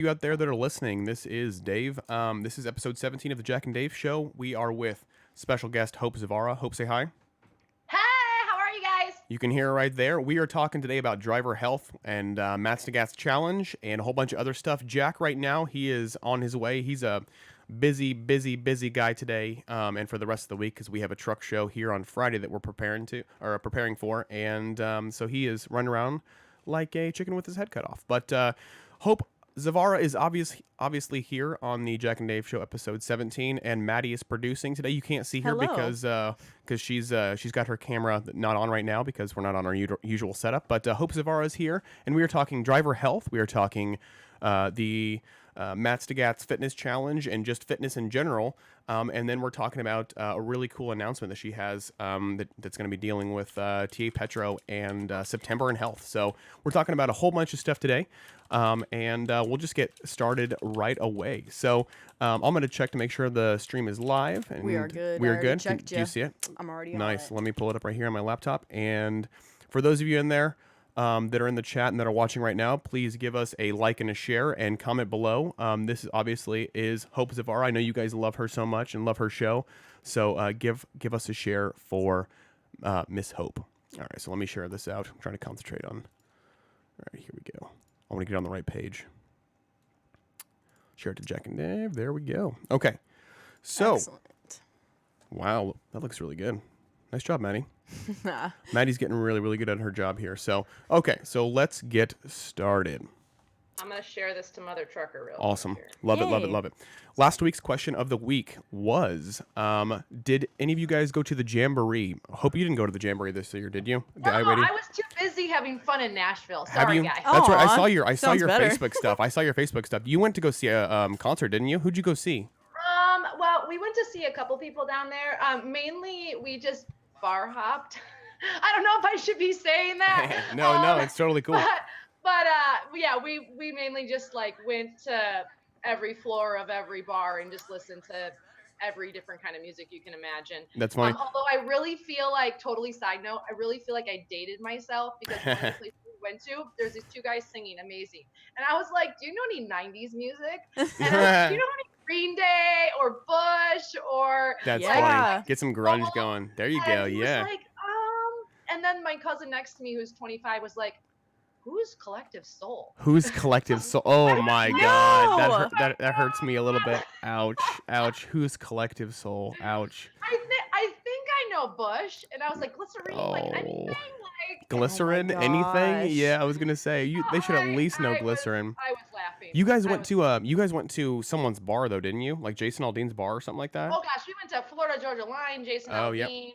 You out there that are listening, this is Dave. This is episode 17 of the Jack and Dave Show. We are with special guest Hope Zvara. Hope, say hi. Hi, how are you guys? You can hear her right there. We are talking today about driver health and Matt's to Gas challenge and a whole bunch of other stuff. Jack, right now, he is on his way. He's a busy guy today, and for the rest of the week because we have a truck show here on Friday that we're preparing for, and so he is running around like a chicken with his head cut off. But Hope Zvara is obviously here on the Jack and Dave Show, episode 17, and Maddie is producing today. You can't see her because she's got her camera not on right now because we're not on our usual setup. But Hope Zvara is here, and we are talking driver health. We are talking the Matt's to Gats Fitness Challenge and just fitness in general. And then we're talking about a really cool announcement that she has that's going to be dealing with TA Petro and September and health. So we're talking about a whole bunch of stuff today, and we'll just get started right away. So I'm going to check to make sure the stream is live. And we are good. We are good. Do you see it? I'm already on Nice. it. Let me pull it up right here on my laptop. And for those of you in there that are in the chat and that are watching right now, please give us a like and a share and comment below. This is obviously Hope Zvara. I know you guys love her so much and love her show, so give us a share for Miss Hope. All right, so let me share this out. I'm trying to concentrate on. All right, here we go. I want to get on the right page. Share it to Jack and Dave. There we go. Okay, so Excellent. Wow, that looks really good. Nice job, Maddie. Maddie's getting really good at her job here. So, okay, so let's get started. I'm going to share this to Mother Trucker real Awesome. quick here. Love it. Last week's question of the week was, did any of you guys go to the Jamboree? Hope you didn't go to the Jamboree this year, did you? No, I was too busy having fun in Nashville. Sorry, you? guys. That's right. I saw Sounds your better. Facebook stuff. You went to go see a concert, didn't you? Who'd you go see? Well, we went to see a couple people down there. Mainly, we just bar hopped. I don't know if I should be saying that. No, it's totally cool. But yeah, we mainly just like went to every floor of every bar and just listened to every different kind of music you can imagine. That's funny. Although I really feel like, totally side note, I really feel like I dated myself because one of the places we went to, there's these two guys singing amazing. And I was like, do you know any 90s music? And I was, do you know any Green Day or Bush or... That's Yeah. funny. Get some grunge going. There you go. And he Yeah. was like, and then my cousin next to me, who's 25, was like, who's Collective Soul? Who's Collective Soul? Oh my God, that hurts me a little bit. Ouch. Who's Collective Soul? Ouch. I think I know Bush, and I was like, glycerine, like anything, like Glycerin, Oh my anything? gosh. Yeah, I was gonna say they should at least know glycerin. I was laughing. You guys went to someone's bar though, didn't you? Like Jason Aldean's bar or something like that? Oh gosh, we went to Florida Georgia Line, Jason Oh, yep. Aldean.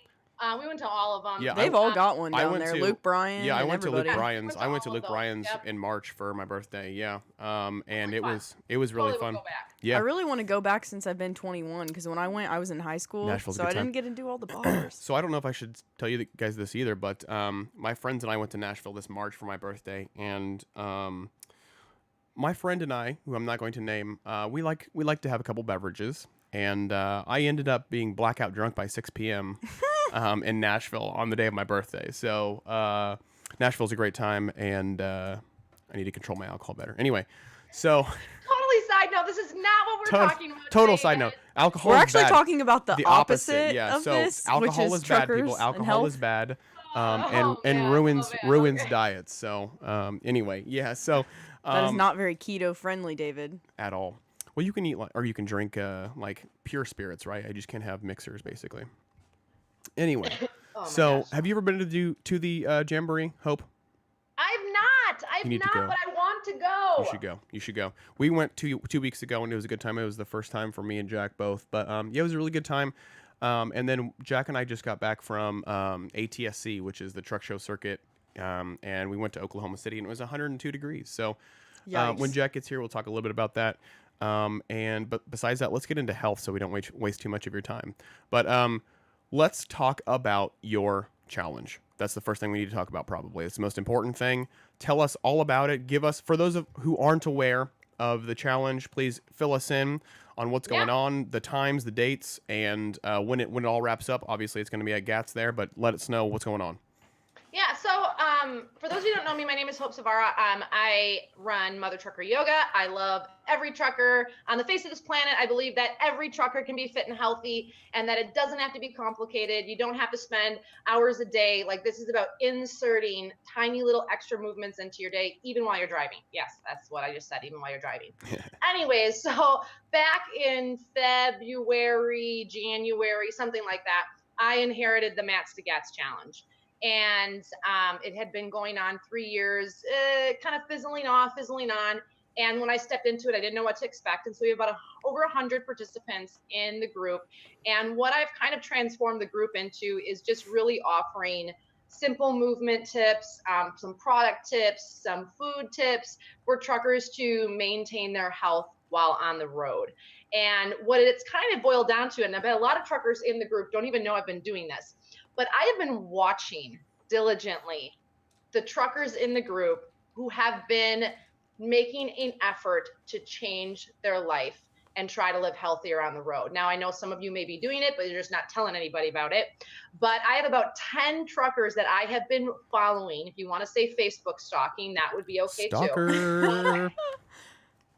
We went to all of them. Yeah, They've all got one down there. Luke Bryan. Yeah, I and went to Luke everybody. Bryan's. I went to all of Luke those, Bryan's yep. in March for my birthday. Yeah. And Really it fun. was really Totally would fun. go back. Yeah. I really want to go back since I've been 21 because when I went, I was in high school, Nashville's a so good I time. didn't get to do all the bars. So I don't know if I should tell you guys this either, but my friends and I went to Nashville this March for my birthday, and my friend and I, who I'm not going to name, we like to have a couple beverages, and I ended up being blackout drunk by 6 p.m. In Nashville on the day of my birthday. So Nashville's a great time, and I need to control my alcohol better. Anyway, so Totally side note. This is not what we're talking about. total today, side note. guys. Alcohol We're is actually bad. talking about the opposite Yeah. of So this, alcohol which is is bad, truckers people. and Alcohol health. is bad. Oh, And man. ruins Oh, man. ruins Okay. diets. So anyway, yeah. So That is not very keto friendly, David. at all. Well, you can eat or you can drink like pure spirits, right? I just can't have mixers, basically. Anyway, Oh, my so gosh. have you ever been to the Jamboree, Hope? I've You need to not, go. but I want to go. You should go. We went 2 weeks ago, and it was a good time. It was the first time for me and Jack both. But yeah, it was a really good time. And then Jack and I just got back from ATSC, which is the truck show circuit. And we went to Oklahoma City, and it was 102 degrees. So Yikes. when Jack gets here, we'll talk a little bit about that. But besides that, let's get into health so we don't waste too much of your time. But let's talk about your challenge. That's the first thing we need to talk about, probably. It's the most important thing. Tell us all about it. Give us, for those who aren't aware of the challenge, please fill us in on what's going on, the times, the dates, and when it all wraps up. Obviously, it's going to be at GATS there, but let us know what's going on. Yeah, so for those of you who don't know me, my name is Hope Zvara. I run Mother Trucker Yoga. I love every trucker on the face of this planet. I believe that every trucker can be fit and healthy, and that it doesn't have to be complicated. You don't have to spend hours a day. Like, this is about inserting tiny little extra movements into your day, even while you're driving. Yes, that's what I just said, even while you're driving. Anyways, so back in February, January, something like that, I inherited the Matt Stagats challenge. And it had been going on 3 years, kind of fizzling on. And when I stepped into it, I didn't know what to expect. And so we have about over 100 participants in the group. And what I've kind of transformed the group into is just really offering simple movement tips, some product tips, some food tips for truckers to maintain their health while on the road. And what it's kind of boiled down to, and I bet a lot of truckers in the group don't even know I've been doing this, but I have been watching diligently the truckers in the group who have been making an effort to change their life and try to live healthier on the road. Now, I know some of you may be doing it, but you're just not telling anybody about it. But I have about 10 truckers that I have been following. If you want to say Facebook stalking, that would be okay Stalker. too.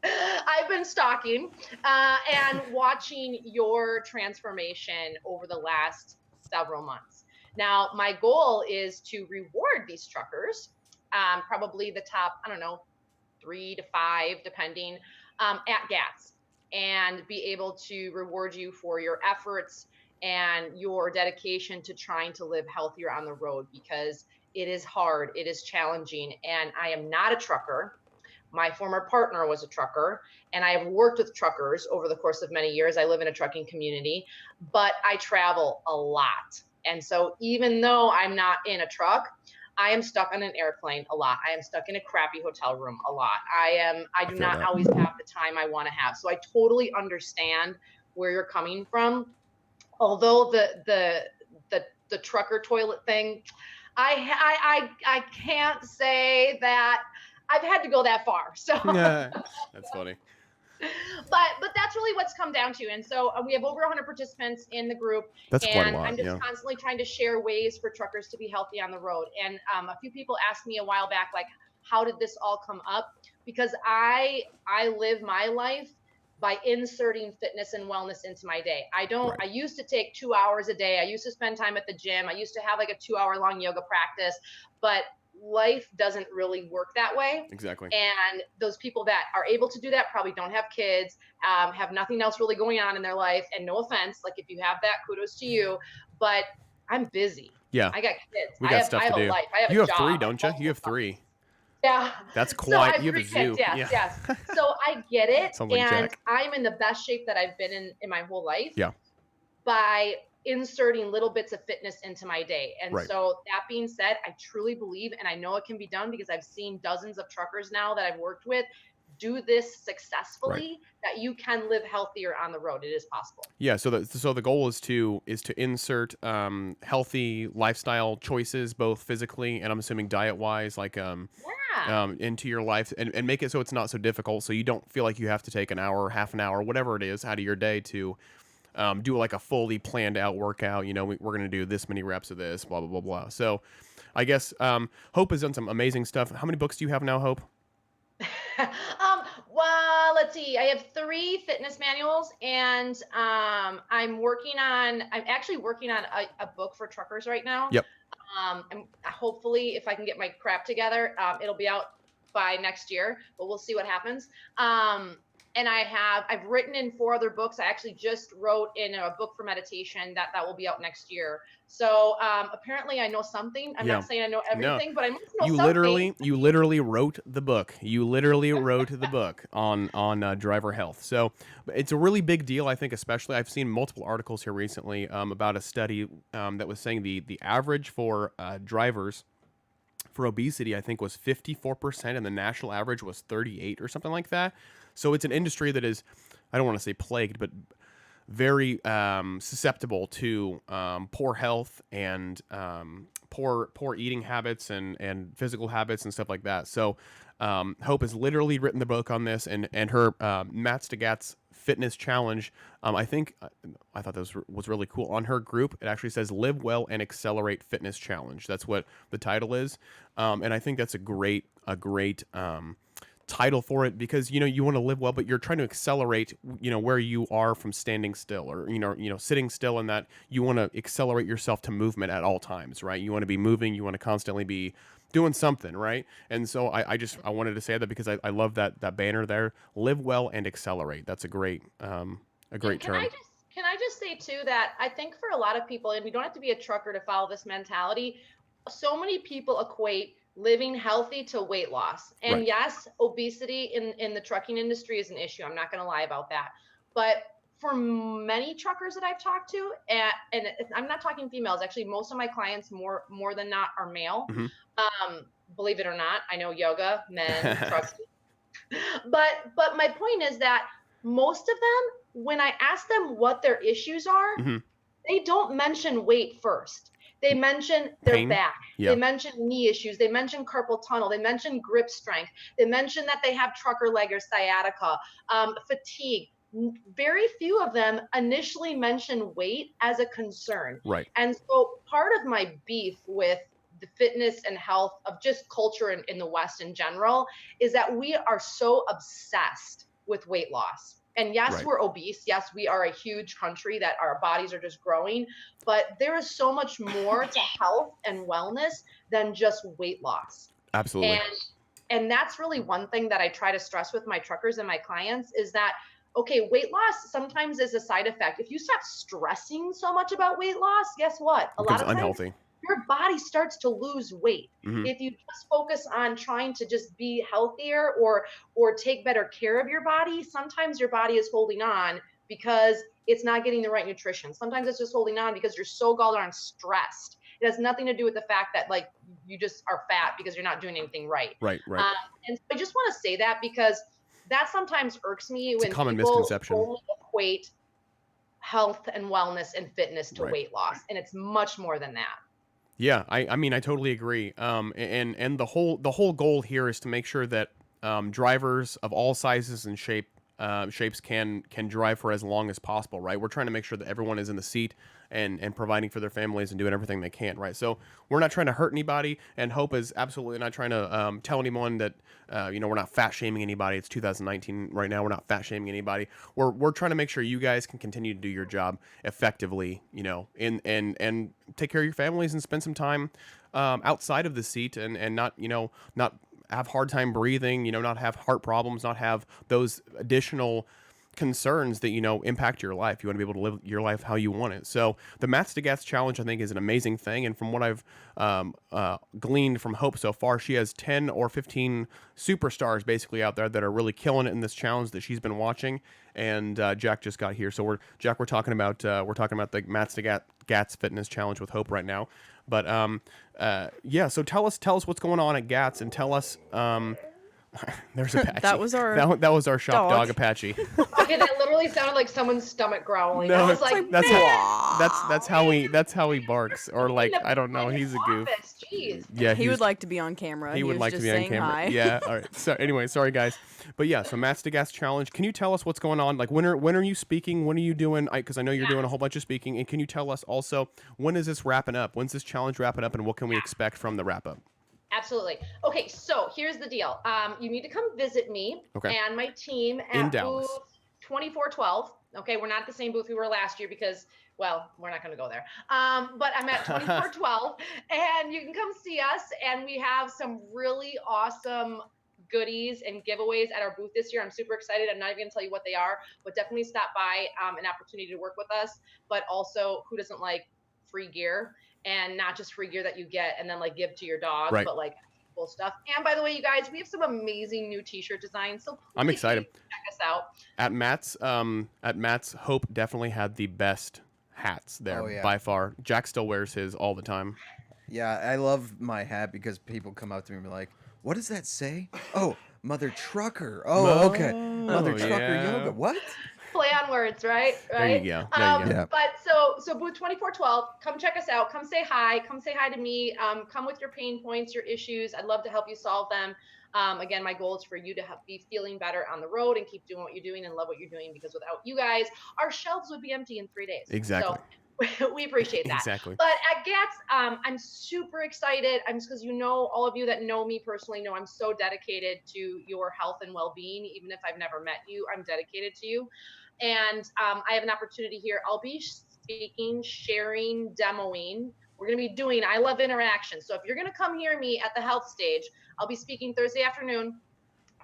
I've been stalking and watching your transformation over the last several months. Now, my goal is to reward these truckers, probably the top, I don't know, 3 to 5, depending, at GATS, and be able to reward you for your efforts and your dedication to trying to live healthier on the road, because it is hard, it is challenging, and I am not a trucker. My former partner was a trucker, and I have worked with truckers over the course of many years. I live in a trucking community, but I travel a lot. And so even though I'm not in a truck, I am stuck on an airplane a lot. I am stuck in a crappy hotel room a lot. I do not always have the time I want to have. So I totally understand where you're coming from. Although the trucker toilet thing, I can't say that I've had to go that far. So That's funny. But that's really what's come down to. And so we have over 100 participants in the group. That's and quite a lot. I'm just constantly trying to share ways for truckers to be healthy on the road. And a few people asked me a while back, like, how did this all come up? Because I live my life by inserting fitness and wellness into my day. I used to take 2 hours a day. I used to spend time at the gym. I used to have like a 2-hour long yoga practice, but life doesn't really work that way. Exactly. And those people that are able to do that probably don't have kids, have nothing else really going on in their life. And no offense, like, if you have that, kudos to you, but I'm busy. Yeah. I got kids. We got stuff to do. I have a life. I have you a have job. 3, don't you? You have 3. Yeah. That's quite, so you have a zoo. Kids, yes, yes. So I get it. Sounds like and Jack. I'm in the best shape that I've been in my whole life. Yeah. By inserting little bits of fitness into my day. And so that being said, I truly believe, and I know it can be done because I've seen dozens of truckers now that I've worked with do this successfully, that you can live healthier on the road. It is possible. Yeah. So the goal is to insert healthy lifestyle choices, both physically and I'm assuming diet wise, like into your life, and make it so it's not so difficult. So you don't feel like you have to take an hour, half an hour, whatever it is, out of your day to do like a fully planned out workout. You know, we're going to do this many reps of this, blah, blah, blah, blah. So I guess Hope has done some amazing stuff. How many books do you have now, Hope? Well, let's see. I have 3 fitness manuals, and I'm actually working on a book for truckers right now. Yep. And hopefully, if I can get my crap together, it'll be out by next year, but we'll see what happens. And I've written in 4 other books. I actually just wrote in a book for meditation that will be out next year. So apparently I know something. I'm not saying I know everything, but I must know something. You literally wrote the book. You literally wrote the book on driver health. So it's a really big deal, I think, especially I've seen multiple articles here recently about a study that was saying the average for drivers for obesity, I think, was 54%, and the national average was 38 or something like that. So it's an industry that is, I don't want to say plagued, but very susceptible to poor health and poor eating habits and physical habits and stuff like that. So Hope has literally written the book on this, and her Matt Stagats fitness challenge. I think I thought this was really cool. On her group, it actually says "Live Well and Accelerate Fitness Challenge." That's what the title is, and I think that's a great title for it, because you want to live well, but you're trying to accelerate where you are from standing still, or sitting still, and that you want to accelerate yourself to movement at all times, right? You want to be moving, you want to constantly be doing something, right? And so I wanted to say that because I love that banner there. Live well and accelerate. That's a great term. Can I just say too that I think for a lot of people, and you don't have to be a trucker to follow this mentality, so many people equate living healthy to weight loss. And Right. yes, obesity in the trucking industry is an issue. I'm not going to lie about that. But for many truckers that I've talked to, and I'm not talking females, actually, most of my clients more than not are male. Mhm. Believe it or not, I know yoga, men, trucks. But my point is that most of them, when I ask them what their issues are, Mhm. they don't mention weight first. They mention their Pain? back. Yeah. They mention knee issues. They mention carpal tunnel. They mention grip strength. They mention that they have trucker leg or sciatica, fatigue. Very few of them initially mention weight as a concern. Right. And so part of my beef with the fitness and health of just culture in the West in general is that we are so obsessed with weight loss. And yes, Right. we're obese. Yes, we are a huge country that our bodies are just growing, but there is so much more to health and wellness than just weight loss. Absolutely. And that's really one thing that I try to stress with my truckers and my clients is that, okay, weight loss sometimes is a side effect. If you stop stressing so much about weight loss, guess what? A lot Becomes of times unhealthy. your body starts to lose weight. Mhm. If you just focus on trying to just be healthier or take better care of your body, sometimes your body is holding on because it's not getting the right nutrition. Sometimes it's just holding on because you're so galled on stressed. It has nothing to do with the fact that like you just are fat because you're not doing anything right. Right. And so I just want to say that because that sometimes irks me It's a when common people misconception. only equate health and wellness and fitness to Right. weight loss, and it's much more than that. Yeah, I mean I totally agree. And the whole goal here is to make sure that drivers of all sizes and shapes can drive for as long as possible, right? We're trying to make sure that everyone is in the seat and providing for their families and doing everything they can, right? So we're not trying to hurt anybody, and Hope is absolutely not trying to tell anyone that we're not fat shaming anybody. It's 2019 right now. We're not fat shaming anybody. We're trying to make sure you guys can continue to do your job effectively, and take care of your families and spend some time outside of the seat and not have hard time breathing, not have heart problems, not have those additional concerns that impact your life. You want to be able to live your life how you want it. So the Mats to Gats challenge, I think, is an amazing thing, and from what I've gleaned from Hope so far, she has 10 or 15 superstars basically out there that are really killing it in this challenge that she's been watching. And Jack just got here, so we're talking about the Mats to Gats fitness challenge with Hope right now. But yeah, so tell us what's going on at Gats, and tell us there's Apache. That was our that was our shop dog Apache. Okay, that literally sounded like someone's stomach growling. I was like, that's man, that's how he barks, or like I don't know, he's a goof. office, jeez. Yeah, he would like to be on camera. He would was like to just be on saying camera. hi. Yeah. All right. So anyway, sorry guys, but yeah. So Mats to Gas challenge. Can you tell us what's going on? Like when are you speaking? When are you doing? Because I know you're doing a whole bunch of speaking. And can you tell us also when is this wrapping up? When's this challenge wrapping up? And what can we expect from the wrap up? Absolutely. Okay, so here's the deal. You need to come visit me and my team at booth 2412. Okay, we're not at the same booth we were last year because, well, we're not going to go there. But I'm at 2412, and you can come see us, and we have some really awesome goodies and giveaways at our booth this year. I'm super excited. I'm not even going to tell you what they are, but definitely stop by, an opportunity to work with us. But also, who doesn't like free gear? And not just free gear that you get and then like give to your dog, but like cool stuff. And by the way, you guys, we have some amazing new t-shirt designs. So I'm excited. Check us out. At Matt's, Hope definitely had the best hats there by far. Jack still wears his all the time. Yeah, I love my hat because people come up to me and be like, "What does that say?" Oh, Mother Trucker. Oh, okay. Mother Trucker Yoga. What? Play on words, right? There you go. But so booth 2412, come check us out. Come say hi. Come say hi to me. Come with your pain points, your issues. I'd love to help you solve them. Again, my goal is for you to be feeling better on the road and keep doing what you're doing and love what you're doing, because without you guys, our shelves would be empty in 3 days. Exactly. So we appreciate that. Exactly. But at GATS, I'm super excited. I'm just, because all of you that know me personally know I'm so dedicated to your health and well-being. Even if I've never met you, I'm dedicated to you. And I have an opportunity here. I'll be speaking, sharing, demoing. We're going to be doing, I love interaction. So if you're going to come hear me at the health stage, I'll be speaking Thursday afternoon,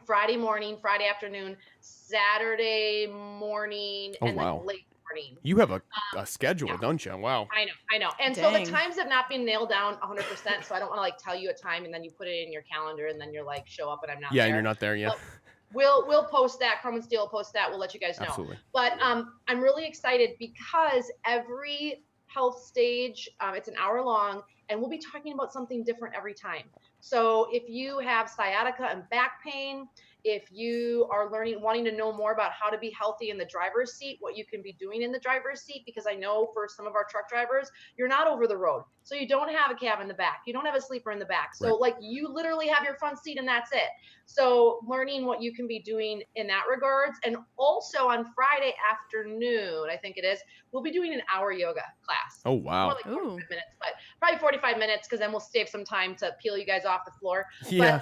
Friday morning, Friday afternoon, Saturday morning, Oh, and wow. then late morning. You have a schedule, yeah. don't you? Wow. I know. And so the Dang. times have not been nailed down 100%. So I don't want to like tell you a time and then you put it in your calendar and then you're like, show up and I'm not Yeah, there. and you're not there yet. But we'll post that. Chrome and Steel will post that. We'll let you guys know. Absolutely. But I'm really excited because every health stage, it's an hour long, and we'll be talking about something different every time. So if you have sciatica and back pain, if you are wanting to know more about how to be healthy in the driver's seat, what you can be doing in the driver's seat, because I know for some of our truck drivers, you're not over the road. So you don't have a cab in the back. You don't have a sleeper in the back. So like you literally have your front seat and that's it. So learning what you can be doing in that regards. And also on Friday afternoon, I think it is, we'll be doing an hour yoga class. Oh, wow. More like 45 minutes, but probably 45 minutes, because then we'll save some time to peel you guys off the floor. Yeah.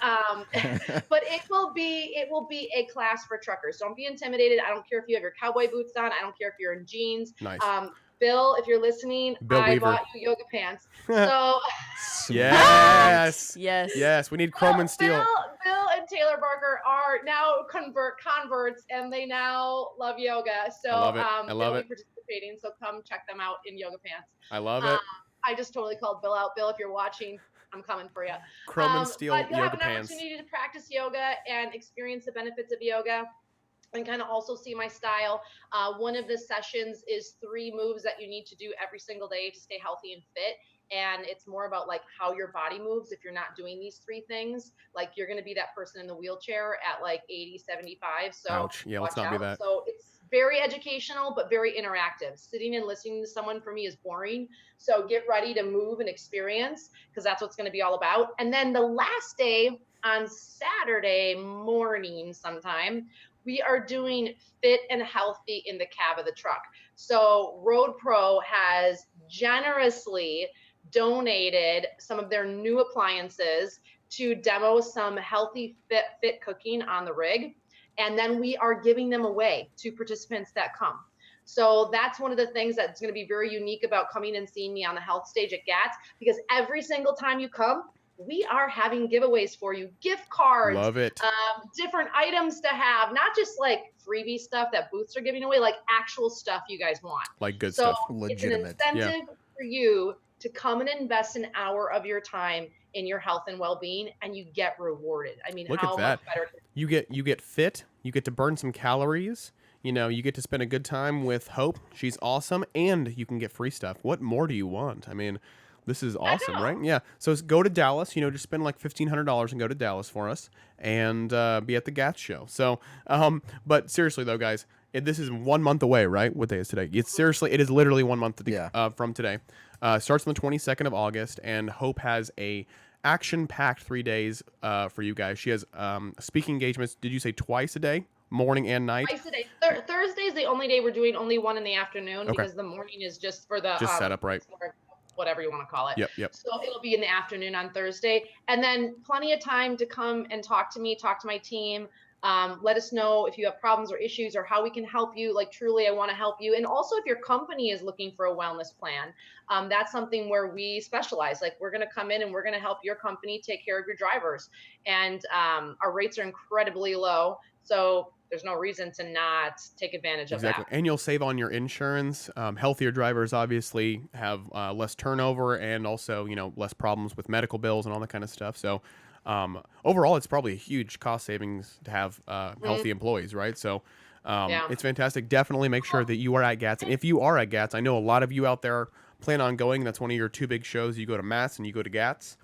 But it will be a class for truckers. Don't be intimidated. I don't care if you have your cowboy boots on. I don't care if you're in jeans. Nice. Bill, if you're listening, Bill I Weaver. bought you yoga pants. So Yes. Yes. Yes. We need Chrome and Steel. Bill and Taylor Barker are now converts, and they now love yoga. So I love it. I love they'll it. be participating. So come check them out in yoga pants. I love it. I just totally called Bill out. Bill, if you're watching, I'm coming for you. Chrome and Steel but you'll yoga have an pants. opportunity to practice yoga and experience the benefits of yoga, and kind of also see my style. One of the sessions is 3 moves that you need to do every single day to stay healthy and fit. And it's more about like how your body moves. If you're not doing these 3 things, like you're going to be that person in the wheelchair at like 80, 75. So Ouch. Yeah, let's watch not be out. that. So it's very educational, but very interactive. Sitting and listening to someone for me is boring. So get ready to move and experience, because that's what's going to be all about. And then the last day on Saturday morning sometime, we are doing fit and healthy in the cab of the truck. So Road Pro has generously donated some of their new appliances to demo some healthy fit cooking on the rig. And then we are giving them away to participants that come. So that's one of the things that's going to be very unique about coming and seeing me on the health stage at GATS, because every single time you come, we are having giveaways for you, gift cards, Love it. Different items to have, not just like freebie stuff that booths are giving away, like actual stuff you guys want. Like good So stuff. Legitimate. it's an incentive for you to come and invest an hour of your time in your health and well-being, and you get rewarded. I mean, Look how at that. much better? You get fit. You get to burn some calories. You know, you get to spend a good time with Hope. She's awesome, and you can get free stuff. What more do you want? I mean, this is awesome, right? Yeah. So go to Dallas. You know, just spend like $1,500 and go to Dallas for us, and be at the GATS show. So, but seriously though, guys, this is 1 month away, right? What day is today? It is literally 1 month from today. Starts on the 22nd of August, and Hope has a action-packed 3 days for you guys. She has speaking engagements. Did you say twice a day, morning and night? Twice a day. Thursday is the only day we're doing only one in the afternoon, because the morning is just for the setup, right? Whatever you want to call it. Yep. So it'll be in the afternoon on Thursday, and then plenty of time to come and talk to me, talk to my team. Let us know if you have problems or issues or how we can help you. Like, truly, I want to help you. And also, if your company is looking for a wellness plan, that's something where we specialize. Like, we're going to come in and we're going to help your company take care of your drivers. And our rates are incredibly low. So there's no reason to not take advantage of that. And you'll save on your insurance. Healthier drivers obviously have less turnover, and also, you know, less problems with medical bills and all that kind of stuff. So overall, it's probably a huge cost savings to have healthy employees, right? So it's fantastic. Definitely make sure that you are at GATS. And if you are at GATS, I know a lot of you out there plan on going. That's one of your 2 big shows. You go to Mass and you go to GATS.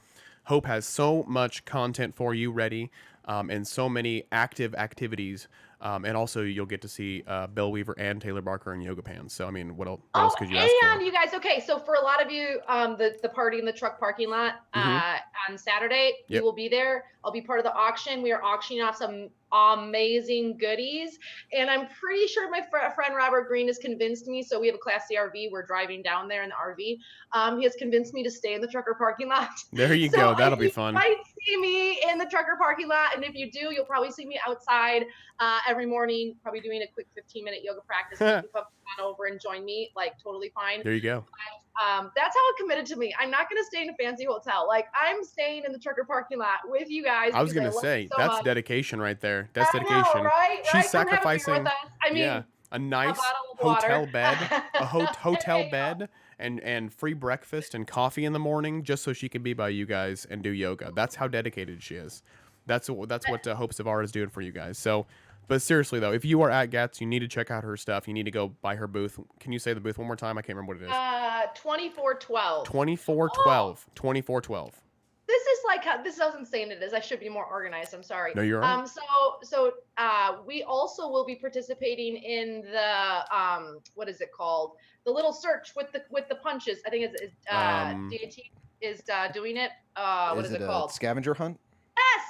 Hope has so much content for you ready, and so many active activities. And also, you'll get to see Bill Weaver and Taylor Barker in yoga pants. So, I mean, what else could you ask for? And you guys, okay, so for a lot of you, the party in the truck parking lot, on Saturday. Yep. We will be there. I'll be part of the auction. We are auctioning off some amazing goodies. And I'm pretty sure my friend Robert Green has convinced me. So we have a Class C RV. We're driving down there in the RV. He has convinced me to stay in the trucker parking lot. There you So go. That'll be fun. You might see me in the trucker parking lot. And if you do, you'll probably see me outside every morning, probably doing a quick 15-minute yoga practice. You can come on over and join me, like totally fine. There you go. That's how it committed to me. I'm not going to stay in a fancy hotel. Like, I'm staying in the trucker parking lot with you guys. I was going to say, that's dedication right there. That's dedication. Know, right? She's sacrificing I mean, yeah, a nice hotel bed, a hotel bed, and free breakfast and coffee in the morning just so she can be by you guys and do yoga. That's how dedicated she is. That's what Hope Zvara is doing for you guys. So, but seriously though, if you are at Gats, you need to check out her stuff. You need to go by her booth. Can you say the booth one more time? I can't remember what it is. 2412. 2412. 2412. This is like this doesn't say it is. I should be more organized. I'm sorry. No, you're right. So we also will be participating in the what is it called? The little search with the punches. I think it's DAT is doing it. What is it called? Scavenger hunt?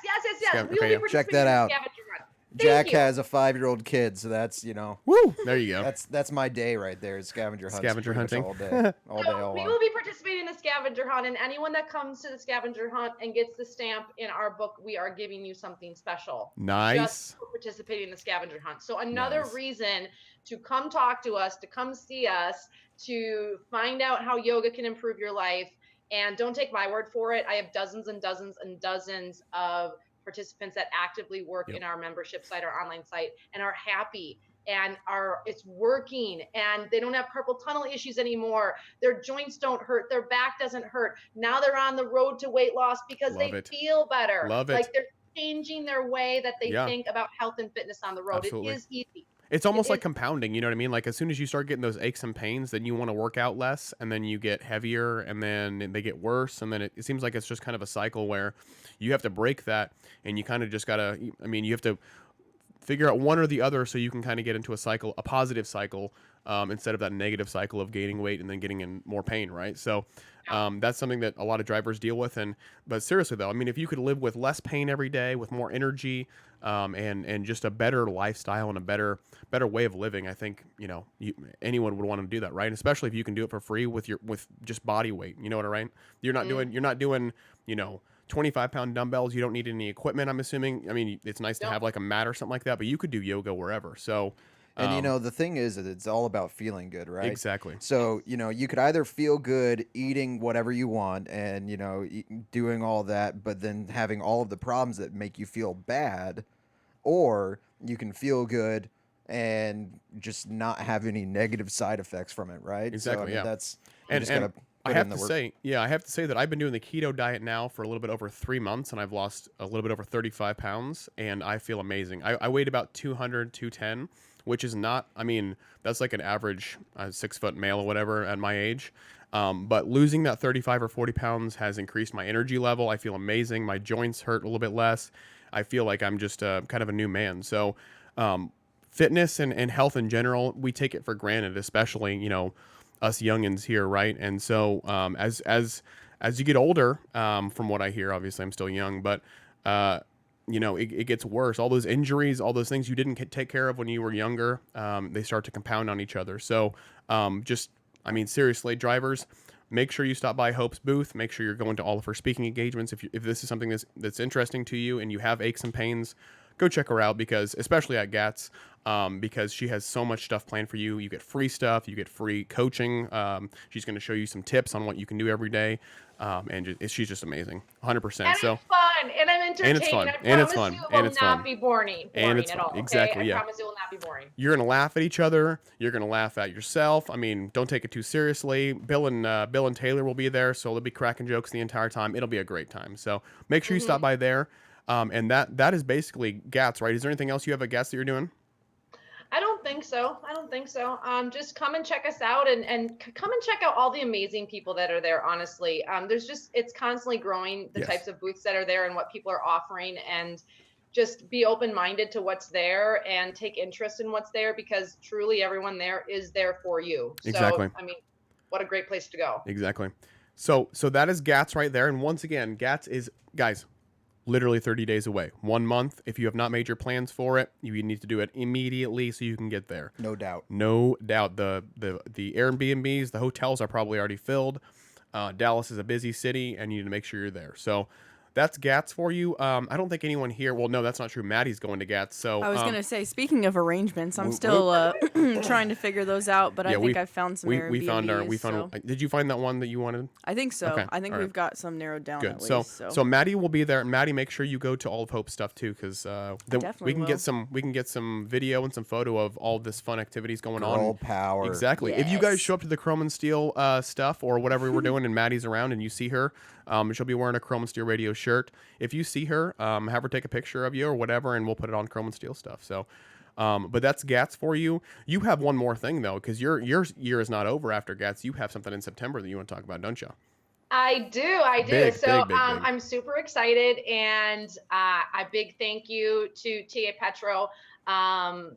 Yes. We will be participating check that out. in the scavenger hunt. Jack has a 5-year-old kid, so that's Woo! There you go. That's my day right there. Is scavenger hunt. Scavenger hunting all day, all we will be participating in the scavenger hunt, and anyone that comes to the scavenger hunt and gets the stamp in our book, we are giving you something special. Nice. Just for participating in the scavenger hunt. So another reason to come talk to us, to come see us, to find out how yoga can improve your life. And don't take my word for it. I have dozens and dozens and dozens of participants that actively work in our membership site, our online site, and are happy and it's working, and they don't have carpal tunnel issues anymore. Their joints don't hurt. Their back doesn't hurt. Now they're on the road to weight loss because they feel better. Love it. Like they're changing their way that they think about health and fitness on the road. Absolutely. It is easy. It's almost like compounding, you know what I mean? Like as soon as you start getting those aches and pains, then you want to work out less, and then you get heavier, and then they get worse, and then it seems like it's just kind of a cycle where you have to break that, and you kind of just gotta, you have to figure out one or the other so you can kind of get into a cycle, a positive cycle, instead of that negative cycle of gaining weight and then getting in more pain, right? So that's something that a lot of drivers deal with. But seriously though, if you could live with less pain every day, with more energy, and just a better lifestyle and a better way of living, I think anyone would want to do that, right? Especially if you can do it for free with just body weight. You know what I mean? You're not doing 25-pound dumbbells. You don't need any equipment, I'm assuming. It's nice to have like a mat or something like that, but you could do yoga wherever. So and the thing is that it's all about feeling good, right? Exactly. So you could either feel good eating whatever you want and doing all that, but then having all of the problems that make you feel bad, or you can feel good and just not have any negative side effects from it, right? Exactly. So, that's and I have to say that I've been doing the keto diet now for a little bit over 3 months, and I've lost a little bit over 35 pounds, and I feel amazing. I weighed about 200, 210, which is not, that's like an average 6-foot male or whatever at my age. But losing that 35 or 40 pounds has increased my energy level. I feel amazing. My joints hurt a little bit less. I feel like I'm just kind of a new man. So fitness and health in general, we take it for granted, especially, us youngins here, right? And so as you get older, from what I hear, obviously I'm still young, but it gets worse. All those injuries, all those things you didn't take care of when you were younger, they start to compound on each other. So seriously, drivers, make sure you stop by Hope's booth. Make sure you're going to all of her speaking engagements. If this is something that's interesting to you and you have aches and pains, go check her out, because especially at Gats, because she has so much stuff planned for you. You get free stuff, you get free coaching. She's going to show you some tips on what you can do every day. She's just amazing, 100%. And so it's fun, and I'm entertaining. And it's fun, and it's fun, and it's fun. It will not be boring at all. Exactly, okay? yeah. I promise it will not be boring. You're gonna laugh at each other. You're gonna laugh at yourself. Don't take it too seriously. Bill and Taylor will be there, so they'll be cracking jokes the entire time. It'll be a great time. So make sure you stop by there. And that is basically Gats, right? Is there anything else you have at Gats that you're doing? I don't think so. Just come and check us out, and come and check out all the amazing people that are there. Honestly, it's constantly growing, the types of booths that are there and what people are offering, and just be open-minded to what's there and take interest in what's there, because truly everyone there is there for you. Exactly. So, what a great place to go. Exactly. So that is GATS right there. And once again, GATS is, guys, literally 30 days away. 1 month. If you have not made your plans for it, you need to do it immediately so you can get there. No doubt. No doubt. The Airbnbs, the hotels are probably already filled. Dallas is a busy city, and you need to make sure you're there. So that's GATS for you. I don't think anyone here. Well, no, that's not true. Maddie's going to GATS. So I was gonna say, speaking of arrangements, I'm whoop, still trying to figure those out, but I think I've found some Airbnbs. we found. so. Did you find that one that you wanted? I think so. Okay, I think all right. we've got some narrowed down Good. at So, least. so Maddie will be there. Maddie, make sure you go to all of Hope's stuff too, because we definitely can will. get some video and some photo of all this fun activities going Girl on. power. Exactly. If you guys Yes. show up to the Chrome and Steel stuff or whatever we're doing, and Maddie's around, and you see her, she'll be wearing a Chrome and Steel radio shirt. If you see her, have her take a picture of you or whatever, and we'll put it on Chrome and Steel stuff. So. But that's GATS for you. You have one more thing though, because your year is not over after GATS. You have something in September that you want to talk about, don't you? I do. Big, So big, big, big. I'm super excited, and a big thank you to TA Petro.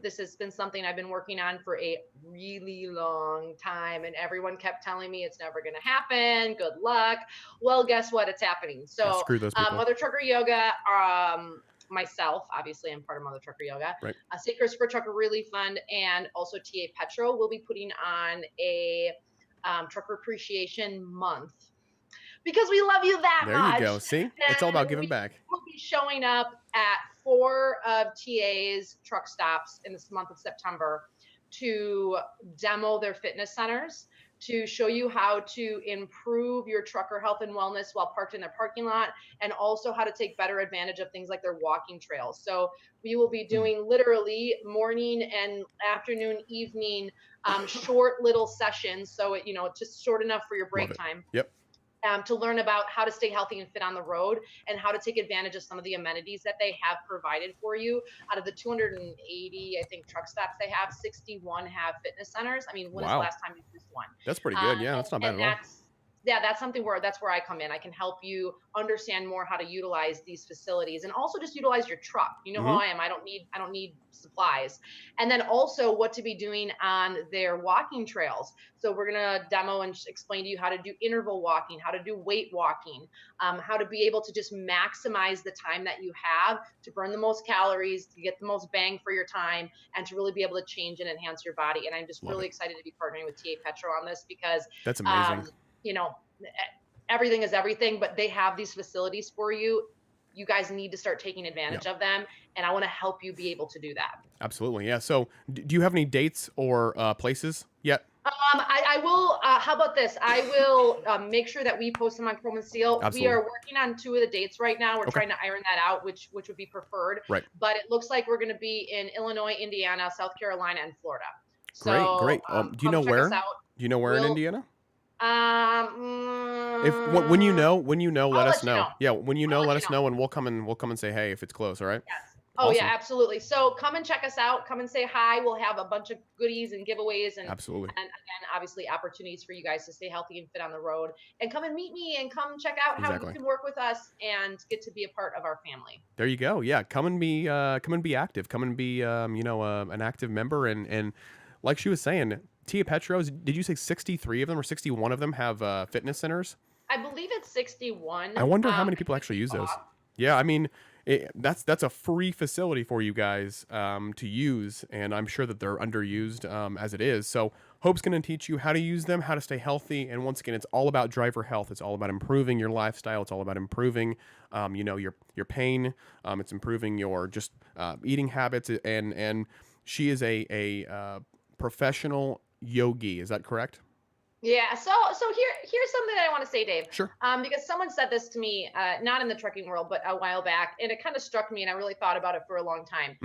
This has been something I've been working on for a really long time, and everyone kept telling me it's never going to happen. Good luck. Well, guess what? It's happening. Yeah, So screw those people. Mother Trucker Yoga, myself, obviously, I'm part of Mother Trucker Yoga. Right. Seekers for Trucker Relief Fund, and also TA Petro will be putting on a Trucker Appreciation Month. Because we love you that There much. you go. See, it's all about giving we back. will be showing up at 4 of TA's truck stops in this month of September to demo their fitness centers, to show you how to improve your trucker health and wellness while parked in their parking lot, and also how to take better advantage of things like their walking trails. So we will be doing literally morning and afternoon, evening, short little sessions. So it, just short enough for your break Love it. time. Yep. To learn about how to stay healthy and fit on the road, and how to take advantage of some of the amenities that they have provided for you. Out of the 280, I think, truck stops they have, 61 have fitness centers. I mean, when is the Wow. last time you used one? That's pretty good. Yeah, that's not bad And at all. that's something that's where I come in. I can help you understand more how to utilize these facilities, and also just utilize your truck. You know how I am. I don't need supplies. And then also what to be doing on their walking trails. So we're gonna demo and explain to you how to do interval walking, how to do weight walking, how to be able to just maximize the time that you have to burn the most calories, to get the most bang for your time, and to really be able to change and enhance your body. And I'm just Love really it. excited to be partnering with TA Petro on this, because That's amazing. everything is everything, but they have these facilities for you. You guys need to start taking advantage of them, and I want to help you be able to do that. Absolutely. Yeah. So do you have any dates or places yet? I will. How about this? I will make sure that we post them on Chrome and Steel. Absolutely. We are working on 2 of the dates right now. We're Okay. trying to iron that out, which would be preferred. Right. But it looks like we're going to be in Illinois, Indiana, South Carolina, and Florida. Great. So, Great. Do you know come check where? us out. Do you know where in We'll- Indiana? If When you know, let us let you know. know. Yeah, when you I'll know, let let you us know. know, and we'll come and say hey if it's close. All right. Yes. Oh Awesome. yeah, absolutely. So come and check us out. Come and say hi. We'll have a bunch of goodies and giveaways, and Absolutely. and again, obviously, opportunities for you guys to stay healthy and fit on the road. And come and meet me, and come check out how Exactly. you can work with us and get to be a part of our family. There you go. Yeah, come and be active. Come and be an active member, and like she was saying, Tia Petros. Did you say 63 of them or 61 of them have fitness centers? I believe it's 61. I wonder how many people actually use those. Yeah, I mean, that's a free facility for you guys to use, and I'm sure that they're underused as it is. So Hope's going to teach you how to use them, how to stay healthy, and once again, it's all about driver health. It's all about improving your lifestyle. It's all about improving, your pain. It's improving your just eating habits, and she is a professional yogi. Is that correct? Yeah. So here's something that I want to say, Dave. Sure. Because someone said this to me, not in the trucking world, but a while back, and it kind of struck me, and I really thought about it for a long time.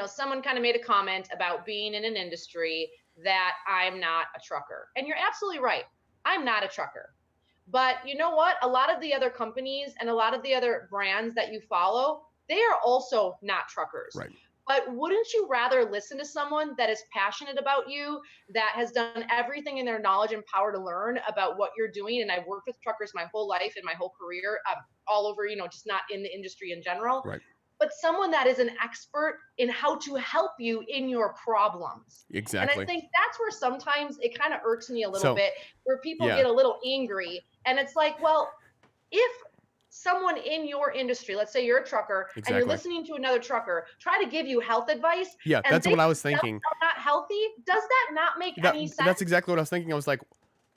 Someone kind of made a comment about being in an industry that I'm not a trucker, and you're absolutely right. I'm not a trucker. But you know what? A lot of the other companies and a lot of the other brands that you follow, they are also not truckers. Right. But wouldn't you rather listen to someone that is passionate about you, that has done everything in their knowledge and power to learn about what you're doing? And I've worked with truckers my whole life and my whole career, all over, just not in the industry in general. Right. but someone that is an expert in how to help you in your problems. Exactly. And I think that's where sometimes it kind of irks me a little So, bit, where people yeah. get a little angry. And it's like, well, if someone in your industry, let's say you're a trucker and you're Exactly. listening to another trucker try to give you health advice, Yeah, and that's they what I was themselves thinking. are not healthy, does that not make any sense? That's exactly what I was thinking. I was like,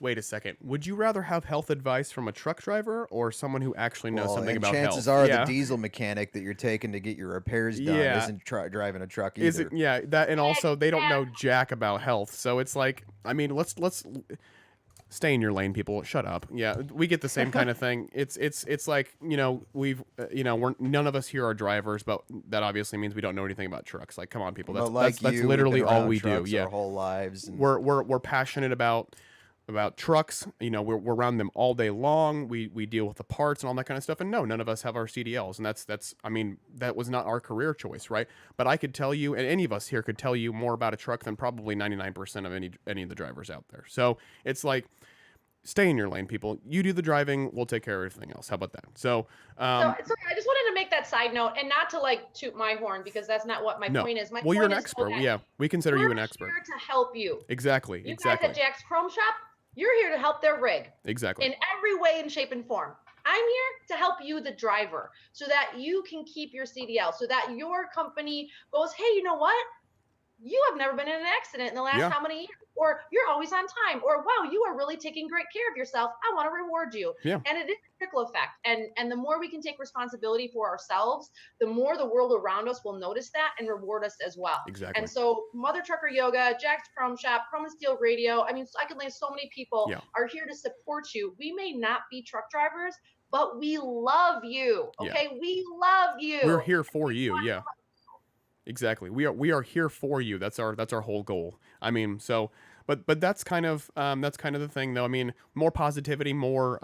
wait a second. Would you rather have health advice from a truck driver or someone who actually knows Well, something and about chances health? are Yeah. the diesel mechanic that you're taking to get your repairs done Yeah. isn't driving a truck either. Is it? Yeah. That, and also they don't know jack about health. So it's like, I mean, let's stay in your lane, people. Shut up. Yeah, we get the same kind of thing. It's like, you know, we've we're none of us here are drivers, but that obviously means we don't know anything about trucks. Like, come on, people. But like That's you, we've literally been all around we do. trucks Yeah, our whole lives. And we're passionate about trucks. You know, we're around them all day long. We deal with the parts and all that kind of stuff. And no, none of us have our CDLs, and that's I mean, that was not our career choice, right? But I could tell you, and any of us here could tell you more about a truck than probably 99% of any of the drivers out there. So it's like, stay in your lane, people. You do the driving, we'll take care of everything else. How about that? So, So I just wanted to make that side note, and not to like toot my horn, because that's not what my no. point is. My Well, you're point an is expert. that Yeah, we consider you an expert. We're here to help you. Exactly. You Exactly. guys at Jack's Chrome Shop, you're here to help their rig Exactly. in every way and shape and form. I'm here to help you, the driver, so that you can keep your CDL, so that your company goes, hey, you know what? You have never been in an accident in the last Yeah. how many years? Or you're always on time, or wow, you are really taking great care of yourself. I want to reward you. Yeah. And it is a trickle effect. And the more we can take responsibility for ourselves, the more the world around us will notice that and reward us as well. Exactly. And so Mother Trucker Yoga, Jack's Chrome Shop, Chrome and Steel Radio, I mean, I could name so many people are here to support you. We may not be truck drivers, but we love you. Okay. Yeah. We love you. We're here for you. Yeah. Exactly. We are here for you. That's our whole goal. I mean, so but that's kind of the thing, though. I mean, more positivity, more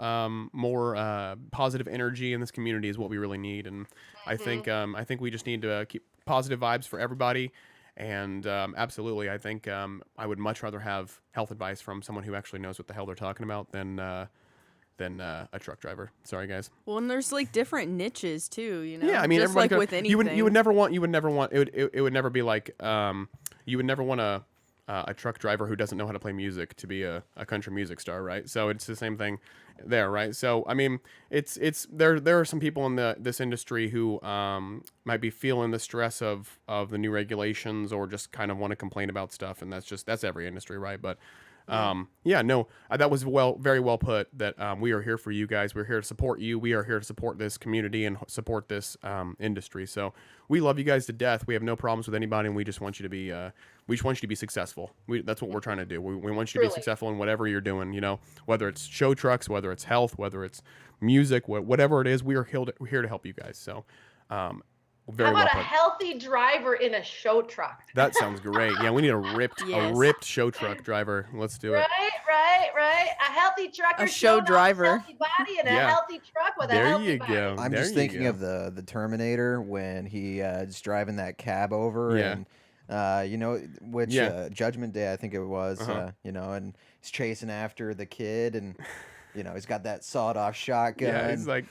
positive energy in this community is what we really need, and I think we just need to keep positive vibes for everybody. And absolutely, I think I would much rather have health advice from someone who actually knows what the hell they're talking about than a truck driver. Sorry, guys. Well, and there's like different niches too, you know. Yeah, I mean, just like with anything. you would never want it would never be like you would never want a truck driver who doesn't know how to play music to be a country music star, right? So it's the same thing there, right? So I mean, it's there are some people in this industry who might be feeling the stress of the new regulations, or just kind of want to complain about stuff, and that's every industry, right? But that was very well put, that we are here for you guys. We're here to support you. We are here to support this community and support this industry. So we love you guys to death. We have no problems with anybody, and we just want you to be successful. That's what we're trying to do. We want you to be successful in whatever you're doing, you know, whether it's show trucks, whether it's health, whether it's music, whatever it is, we're here to help you guys. So how about a healthy driver in a show truck? That sounds great. Yeah, we need a ripped show truck driver. Let's do it. Right. A healthy trucker, a show driver, a healthy body, and a healthy truck with a healthy body. There you go. I'm just thinking of the Terminator when he is driving that cab over, and which Judgment Day I think it was, and he's chasing after the kid, and he's got that sawed-off shotgun. Yeah, he's like,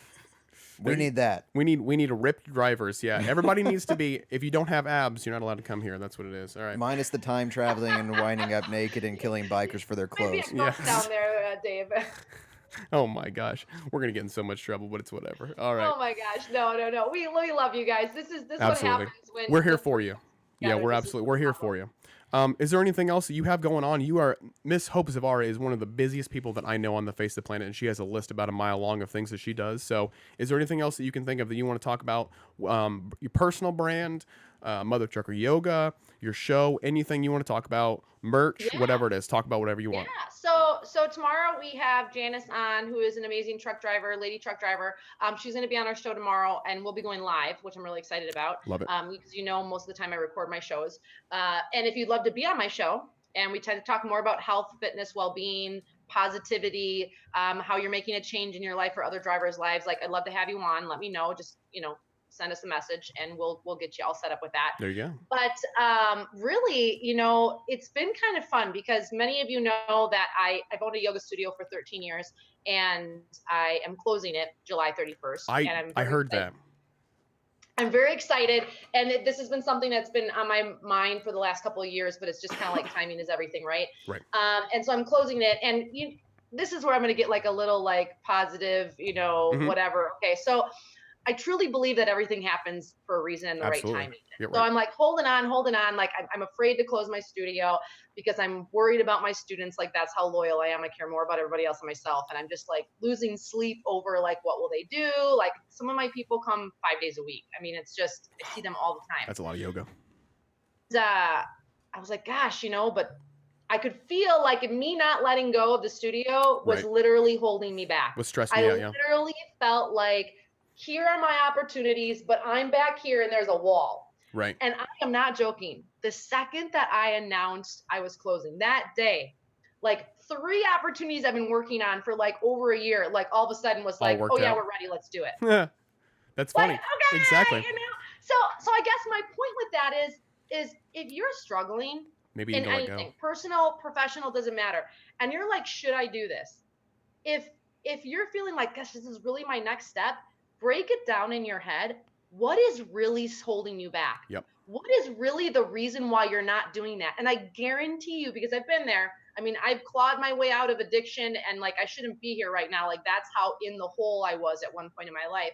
we need that. We need a ripped drivers. Yeah, everybody needs to be. If you don't have abs, you're not allowed to come here. That's what it is. All right. Minus the time traveling and winding up naked and killing bikers for their clothes. Maybe down there, Dave. Oh my gosh, we're gonna get in so much trouble, but it's whatever. All right. Oh my gosh, no. We love you guys. This is what happens when we're here for you. Yeah, we're here for you. Is there anything else that you have going on? Miss Hope Zvara is one of the busiest people that I know on the face of the planet, and she has a list about a mile long of things that she does. So is there anything else that you can think of that you want to talk about? Your personal brand, Mother Trucker Yoga, your show, anything you want to talk about, merch, whatever it is. Talk about whatever you want. Yeah. So tomorrow we have Janice on, who is an amazing truck driver, lady truck driver. She's going to be on our show tomorrow, and we'll be going live, which I'm really excited about. Love it. Because most of the time I record my shows. And if you'd love to be on my show, and we tend to talk more about health, fitness, well-being, positivity, how you're making a change in your life or other drivers' lives, like, I'd love to have you on. Let me know. Just, send us a message, and we'll get you all set up with that. There you go. But really, it's been kind of fun, because many of you know that I've owned a yoga studio for 13 years, and I am closing it July 31st. I heard that. I'm very excited, and this has been something that's been on my mind for the last couple of years, but it's just kind of like timing is everything, right? Right. And so I'm closing it, and this is where I'm going to get like a little like positive, whatever. Okay, so I truly believe that everything happens for a reason and the Absolutely. right timing. Yeah, So right. I'm like holding on. Like I'm afraid to close my studio because I'm worried about my students. Like that's how loyal I am. I care more about everybody else than myself. And I'm just like losing sleep over like, what will they do? Like some of my people come 5 days a week. I mean, it's just, I see them all the time. That's a lot of yoga. I was like, gosh, but I could feel like me not letting go of the studio was Right. literally holding me back. Was stressing I me out, yeah. literally felt like, here are my opportunities, but I'm back here and there's a wall. Right. And I am not joking. The second that I announced I was closing that day, like 3 opportunities I've been working on for like over a year, like all of a sudden was All like, worked oh yeah, out. we're ready, let's do it. That's funny. Like, okay, Exactly. So I guess my point with that is if you're struggling Maybe you in can let go. anything, personal, professional, doesn't matter, and you're like, should I do this? If you're feeling like, gosh, this is really my next step, break it down in your head. What is really holding you back? Yep. What is really the reason why you're not doing that? And I guarantee you, because I've been there, I mean, I've clawed my way out of addiction, and like I shouldn't be here right now. Like that's how in the hole I was at one point in my life.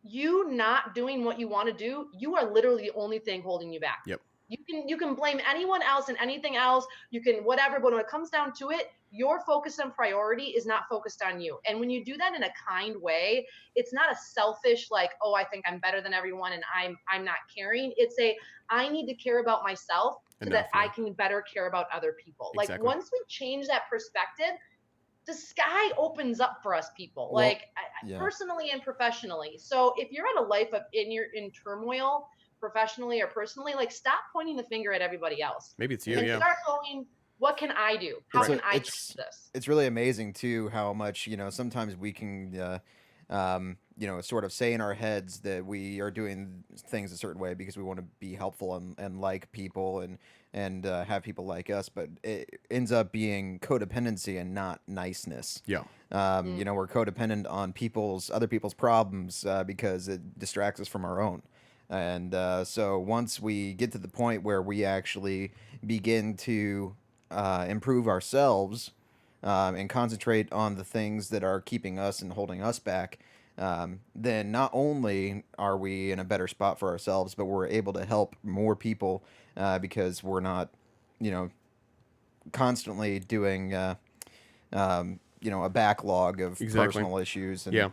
You not doing what you want to do, you are literally the only thing holding you back. Yep. You can blame anyone else and anything else, you can whatever, but when it comes down to it, your focus and priority is not focused on you. And when you do that in a kind way, it's not a selfish like, oh, I think I'm better than everyone and I'm not caring. It's I need to care about myself so that I can better care about other people. Exactly. Like once we change that perspective, the sky opens up for us people, Well, like yeah. personally and professionally. So if you're at a life of in turmoil, professionally or personally, like stop pointing the finger at everybody else. Maybe it's you, and yeah. start going, what can I do? How can I change this? It's really amazing too how much sometimes we can sort of say in our heads that we are doing things a certain way because we want to be helpful and like people and have people like us, but it ends up being codependency and not niceness. Yeah. We're codependent on other people's problems because it distracts us from our own. And so once we get to the point where we actually begin to improve ourselves and concentrate on the things that are keeping us and holding us back, then not only are we in a better spot for ourselves, but we're able to help more people because we're not, constantly doing, a backlog of personal issues. And, yeah.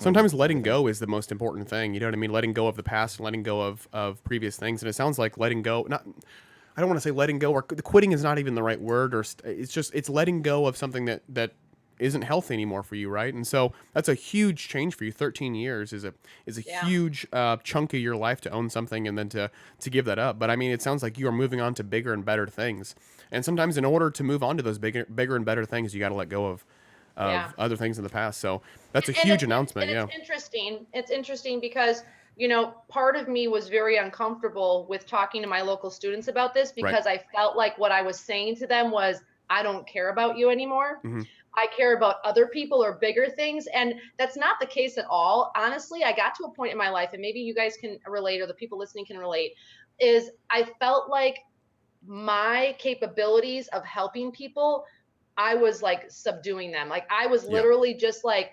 Sometimes letting go is the most important thing. You know what I mean? Letting go of the past, letting go of previous things. And it sounds like letting go, I don't want to say letting go, or the quitting is not even the right word, or it's letting go of something that isn't healthy anymore for you, right? And so that's a huge change for you. 13 years is a huge chunk of your life to own something and then to give that up. But I mean, it sounds like you are moving on to bigger and better things. And sometimes in order to move on to those bigger and better things, you got to let go of other things in the past. So that's a huge announcement. It's interesting. It's interesting because, part of me was very uncomfortable with talking to my local students about this because I felt like what I was saying to them was, I don't care about you anymore. Mm-hmm. I care about other people or bigger things. And that's not the case at all. Honestly, I got to a point in my life, and maybe you guys can relate or the people listening can relate, is I felt like my capabilities of helping people, I was like subduing them. Like I was literally just like,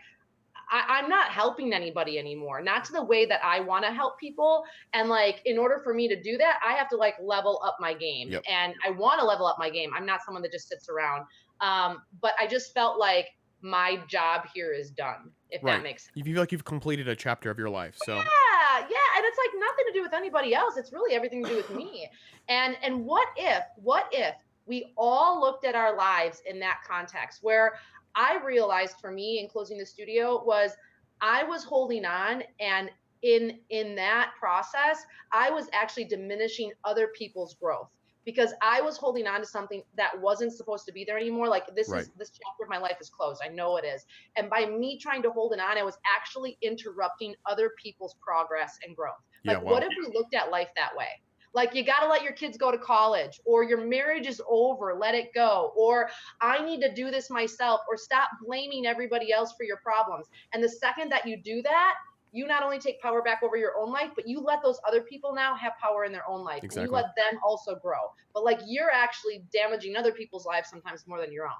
I'm not helping anybody anymore, not to the way that I want to help people. And like, in order for me to do that, I have to like level up my game. Yep. And I want to level up my game. I'm not someone that just sits around. But I just felt like my job here is done, if that makes sense. You feel like you've completed a chapter of your life. So yeah. And it's like nothing to do with anybody else. It's really everything to do with me. And what if we all looked at our lives in that context, where I realized for me in closing the studio was I was holding on, and in that process, I was actually diminishing other people's growth because I was holding on to something that wasn't supposed to be there anymore. Like this chapter of my life is closed. I know it is. And by me trying to hold it on, I was actually interrupting other people's progress and growth. Like what if we looked at life that way? Like you got to let your kids go to college, or your marriage is over, let it go, or I need to do this myself, or stop blaming everybody else for your problems. And the second that you do that, you not only take power back over your own life, but you let those other people now have power in their own life. Exactly. And you let them also grow. But like, you're actually damaging other people's lives sometimes more than your own.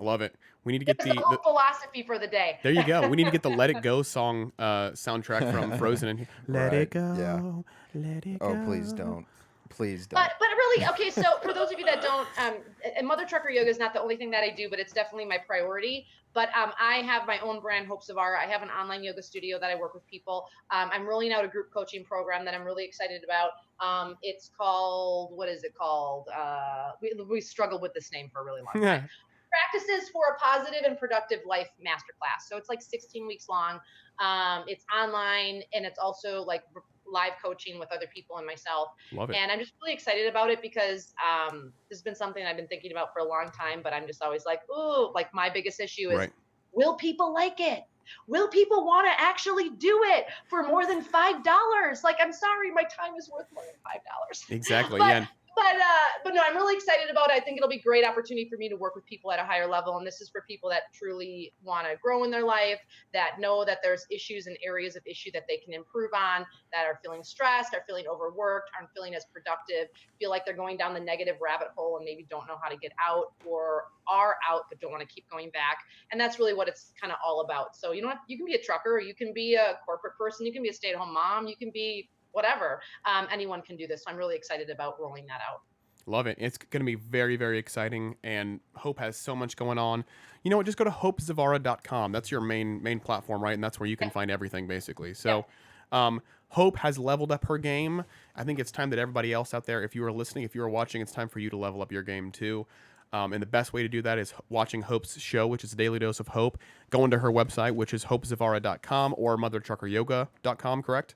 I love it. We need to get the whole philosophy for the day. There you go. We need to get the "Let It Go" song soundtrack from Frozen in here. Let Right, it go. yeah. Let it go. Oh, please don't. Please don't. But really, okay, so for those of you that don't, and Mother Trucker Yoga is not the only thing that I do, but it's definitely my priority. But I have my own brand, Hope Zvara. I have an online yoga studio that I work with people. I'm rolling out a group coaching program that I'm really excited about. It's called, what is it called? We struggled with this name for a really long time. Practices for a Positive and Productive Life Masterclass. So it's like 16 weeks long. It's online, and it's also like live coaching with other people and myself. Love it. And I'm just really excited about it because this has been something I've been thinking about for a long time, but I'm just always like, ooh, like my biggest issue is, will people like it? Will people want to actually do it for more than $5? Like, I'm sorry, my time is worth more than $5. Exactly. But no, I'm really excited about it. I think it'll be a great opportunity for me to work with people at a higher level. And this is for people that truly want to grow in their life, that know that there's issues and areas of issue that they can improve on, that are feeling stressed, are feeling overworked, aren't feeling as productive, feel like they're going down the negative rabbit hole and maybe don't know how to get out, or are out but don't want to keep going back. And that's really what it's kind of all about. So, you know what? You can be a trucker, or you can be a corporate person, you can be a stay-at-home mom, you can be whatever. Anyone can do this. So I'm really excited about rolling that out. Love it. It's going to be very, very exciting, and Hope has so much going on. You know what? Just go to hopezvara.com. That's your main platform, right? And that's where you can find everything, basically. So Hope has leveled up her game. I think it's time that everybody else out there, if you are listening, if you are watching, it's time for you to level up your game too. And the best way to do that is watching Hope's show, which is Daily Dose of Hope. Going to her website, which is hopezvara.com or mothertruckeryoga.com, correct?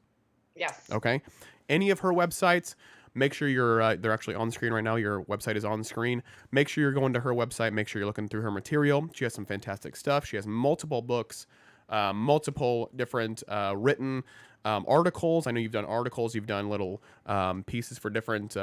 Yes. Okay. Any of her websites, make sure you're, they're actually on screen right now. Your website is on screen. Make sure you're going to her website. Make sure you're looking through her material. She has some fantastic stuff. She has multiple books, multiple different written articles. I know you've done articles. You've done little pieces for different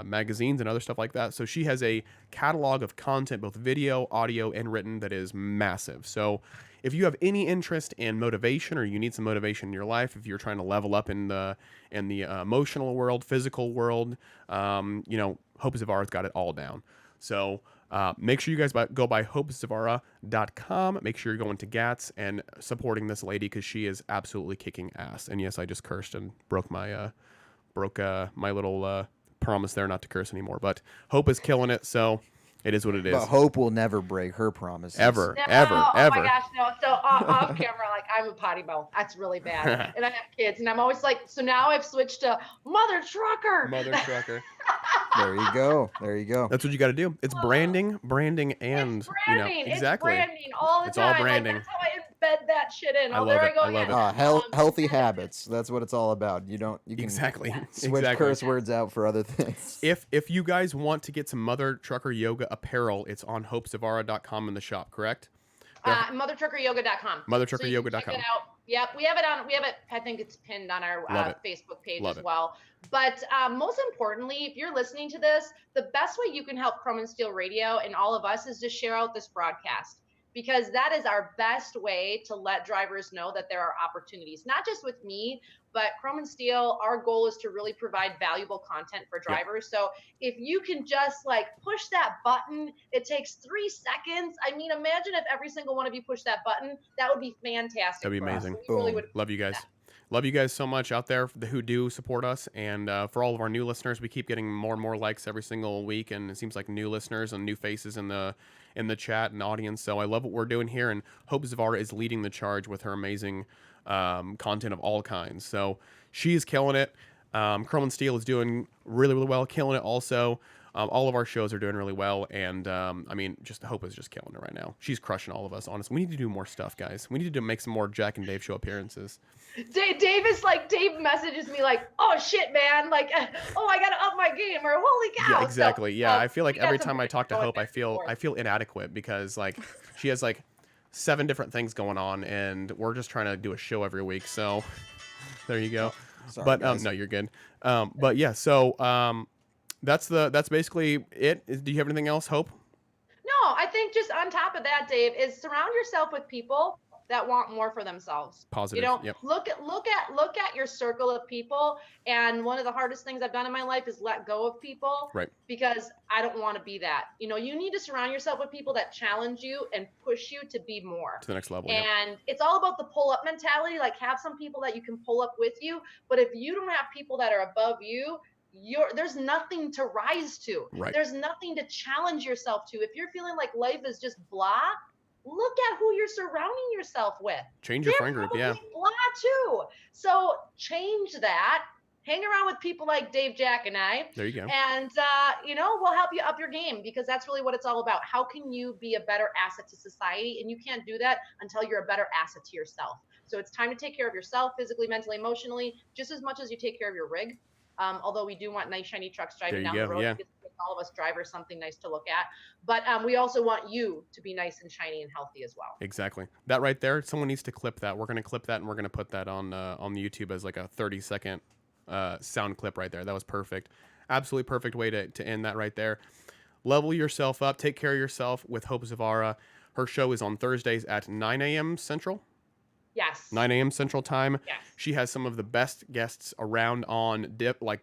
magazines and other stuff like that. So she has a catalog of content, both video, audio, and written, that is massive. So if you have any interest in motivation, or you need some motivation in your life, if you're trying to level up in the emotional world, physical world, you know, Hope Zvara's got it all down. So make sure you guys go by hopezvara.com. Make sure you're going to GATS and supporting this lady, because she is absolutely kicking ass. And yes, I just cursed and broke my little promise there not to curse anymore. But Hope is killing it, so it is what it is. But Hope will never break her promises. Ever. Oh my gosh, no. So off camera, like, I'm a potty mouth. That's really bad. And I have kids, and I'm always like, so now I've switched to Mother Trucker. Mother Trucker. There you go. There you go. That's what you got to do. It's branding, and it's branding. you know, exactly. It's branding all the It's time. all branding. Like, that's how I embed that shit in. I love there it. I go I love again. it. Healthy habits. That's what it's all about. You can Exactly. switch curse words out for other things. If you guys want to get some Mother Trucker Yoga apparel, it's on hopezvara.com in the shop, correct? Mothertruckeryoga.com. Mothertruckeryoga.com. So check it out. Yep, we have it. I think it's pinned on our Facebook page as well. But most importantly, if you're listening to this, the best way you can help Chrome and Steel Radio and all of us is to share out this broadcast, because that is our best way to let drivers know that there are opportunities, not just with me, but Chrome and Steel. Our goal is to really provide valuable content for drivers. So if you can just like push that button, it takes 3 seconds. I mean, imagine if every single one of you pushed that button. That would be fantastic. That'd be amazing. So really would love you guys. Love you guys so much out there who do support us. And for all of our new listeners, we keep getting more and more likes every single week. And it seems like new listeners and new faces in the chat and audience. So I love what we're doing here. And Hope Zvara is leading the charge with her amazing content of all kinds. So she's killing it. Chrome and Steel is doing really, really well, killing it also. All of our shows are doing really well, and I mean, just Hope is just killing it right now. She's crushing all of us, honestly. We need to do more stuff, guys. We need to make some more Jack and Dave show appearances. Dave messages me like, oh shit, man, like, oh, I gotta up my game, or holy cow. Yeah, exactly. So, yeah, I feel like every some time I talk to going Hope, I feel inadequate, because like she has like 7 different things going on, and we're just trying to do a show every week. So there you go. Sorry, but guys. no, you're good. But yeah, so that's basically it. Do you have anything else, Hope? No, I think just on top of that, Dave, is surround yourself with people that want more for themselves. Positive. You know, Yep. look at your circle of people. And one of the hardest things I've done in my life is let go of people, Right. because I don't want to be that. You know, you need to surround yourself with people that challenge you and push you to be more. To the next level. Yep. And it's all about the pull up mentality. Like, have some people that you can pull up with you. But if you don't have people that are above you, there's nothing to rise to. Right. There's nothing to challenge yourself to. If you're feeling like life is just blah, look at who you're surrounding yourself with. Change your friend group. Yeah. Blah too. So change that. Hang around with people like Dave, Jack, and I. There you go. And, you know, we'll help you up your game, because that's really what it's all about. How can you be a better asset to society? And you can't do that until you're a better asset to yourself. So it's time to take care of yourself physically, mentally, emotionally, just as much as you take care of your rig. Although we do want nice, shiny trucks driving down the road. Yeah. Because all of us drivers something nice to look at. But we also want you to be nice and shiny and healthy as well. Exactly. That right there, someone needs to clip that. We're going to clip that, and we're going to put that on the YouTube as like a 30-second sound clip right there. That was perfect. Absolutely perfect way to end that right there. Level yourself up. Take care of yourself with Hope Zvara. Her show is on Thursdays at 9 a.m. Central. Yes. 9 a.m. Central Time. Yes. She has some of the best guests around on like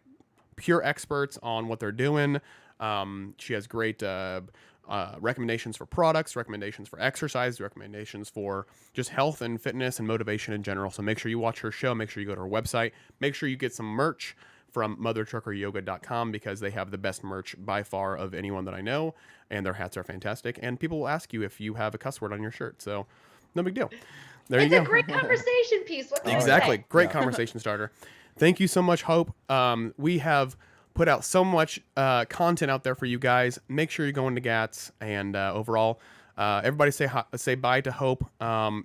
pure experts on what they're doing. She has great recommendations for products, recommendations for exercise, recommendations for just health and fitness and motivation in general. So make sure you watch her show. Make sure you go to her website. Make sure you get some merch from mothertruckeryoga.com, because they have the best merch by far of anyone that I know, and their hats are fantastic. And people will ask you if you have a cuss word on your shirt. So no big deal. There you go. It's a great conversation piece. What can I Exactly. say? Great conversation starter. Thank you so much, Hope. We have put out so much content out there for you guys. Make sure you're going to GATS, and overall, everybody say bye to Hope.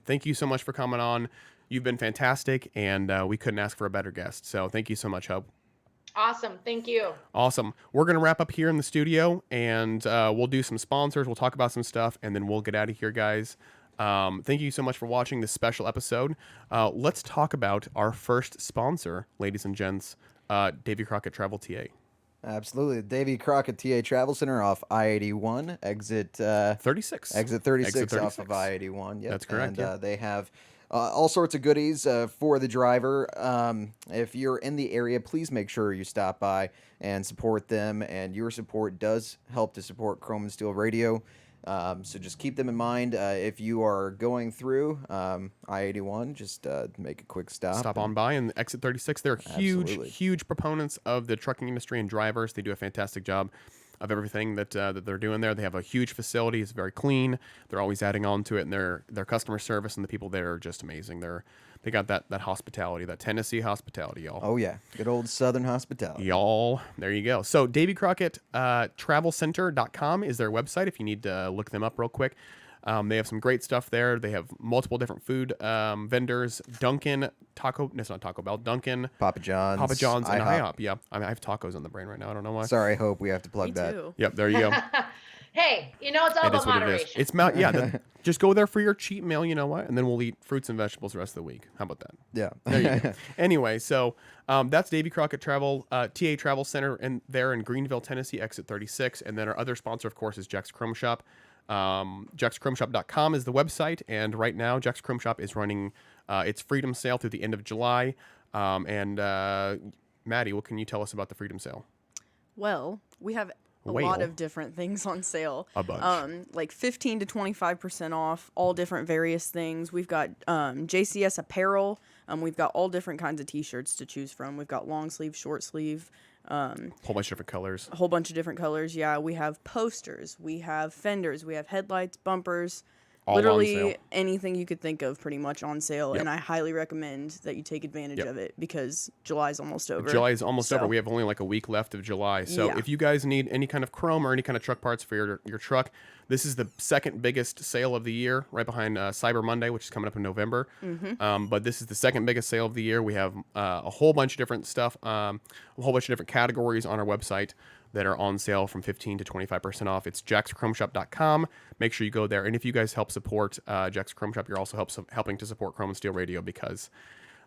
Thank you so much for coming on. You've been fantastic, and we couldn't ask for a better guest. So thank you so much, Hope. Awesome. Thank you. Awesome. We're going to wrap up here in the studio, and we'll do some sponsors. We'll talk about some stuff, and then we'll get out of here, guys. Thank you so much for watching this special episode. Let's talk about our first sponsor, ladies and gents, Davy Crockett Travel TA. Absolutely. Davy Crockett TA Travel Center off I-81, exit 36. Exit 36 off of I-81. Yep. That's correct. And they have all sorts of goodies for the driver. If you're in the area, please make sure you stop by and support them. And your support does help to support Chrome and Steel Radio. So just keep them in mind. If you are going through I-81, just make a quick stop. Stop on by and exit 36. They're huge, Absolutely. huge proponents of the trucking industry and drivers. They do a fantastic job of everything that they're doing there. They have a huge facility. It's very clean. They're always adding on to it, and their customer service and the people there are just amazing. They got that hospitality, that Tennessee hospitality, y'all. Oh, yeah. Good old Southern hospitality. Y'all, there you go. So Davy Crockett travelcenter.com is their website if you need to look them up real quick. They have some great stuff there. They have multiple different food vendors. Dunkin', it's not Taco Bell, Dunkin', Papa John's, and IHOP. IHOP. Yeah, I have tacos on the brain right now. I don't know why. Sorry, Hope, we have to plug Me that. too. Yep, there you go. Hey, you know, it's all It about is what it moderation. is. It's just go there for your cheat meal, you know what? And then we'll eat fruits and vegetables the rest of the week. How about that? Yeah. There you go. Anyway, so that's Davy Crockett Travel, TA Travel Center, and there in Greenville, Tennessee, exit 36. And then our other sponsor, of course, is Jack's Chrome Shop. JacksChromeShop.com is the website, and right now Jack's Chrome Shop is running its Freedom Sale through the end of July. Maddie, what can you tell us about the Freedom Sale? Well, we have a lot of different things on sale. A bunch. Like 15 to 25% off, all different various things. We've got JCS apparel. We've got all different kinds of t-shirts to choose from. We've got long sleeve, short sleeve. Whole bunch of different colors. A whole bunch of different colors. Yeah, we have posters. We have fenders. We have headlights, bumpers. All on literally sale. anything you could think of pretty much on sale. Yep. And I highly recommend that you take advantage Yep. of it because July's almost over. July is almost over. So- We have only like a week left of July. So Yeah. if you guys need any kind of chrome or any kind of truck parts for your truck, this is the second biggest sale of the year, right behind Cyber Monday, which is coming up in November. But this is the second biggest sale of the year. We have a whole bunch of different stuff, a whole bunch of different categories on our website that are on sale from 15 to 25% off. It's jackschromeshop.com. Make sure you go there. And if you guys help support Jack's Chrome Shop, you're also helping to support Chrome and Steel Radio because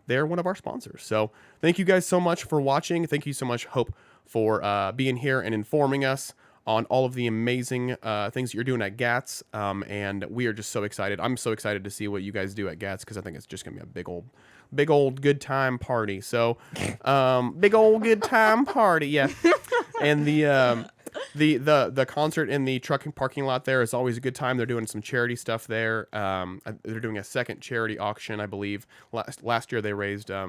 they're one of our sponsors. So thank you guys so much for watching. Thank you so much, Hope, for being here and informing us on all of the amazing things that you're doing at GATS. And we are just so excited. I'm so excited to see what you guys do at GATS because I think it's just going to be a big old good time party. So, big old good time party. Yeah. And the concert in the trucking parking lot there is always a good time. They're doing some charity stuff there. They're doing a second charity auction, I believe. Last year they raised, I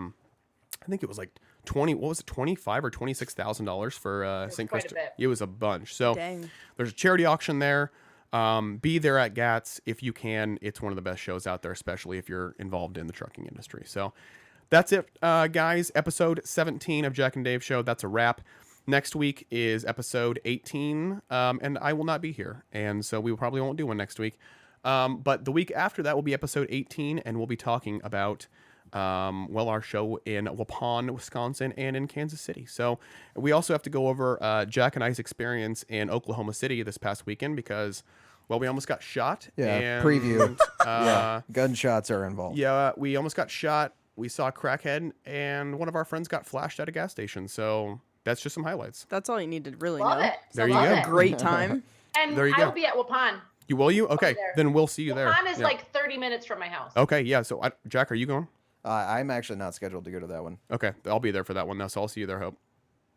think it was like 25 or $26,000 for St. Christopher. It was a bunch. So Dang. there's a charity auction there. Be there at GATS if you can. It's one of the best shows out there, especially if you're involved in the trucking industry. So that's it, guys. Episode 17 of Jack and Dave Show. That's a wrap. Next week is episode 18, and I will not be here, and so we probably won't do one next week. But the week after that will be episode 18, and we'll be talking about our show in Waupun, Wisconsin, and in Kansas City. So we also have to go over Jack and I's experience in Oklahoma City this past weekend because, well, we almost got shot. Yeah, and, preview. Yeah, gunshots are involved. Yeah, we almost got shot. We saw a crackhead, and one of our friends got flashed at a gas station. So that's just some highlights. That's all you need to really Love know. it. There you Love go. it. Great time. And There you I go. will be at Waupun. Will you? Okay, there. then we'll see you there. Waupun is Yeah. like 30 minutes from my house. Okay, yeah. So, Jack, are you going? I'm actually not scheduled to go to that one. Okay, I'll be there for that one now, so I'll see you there, Hope.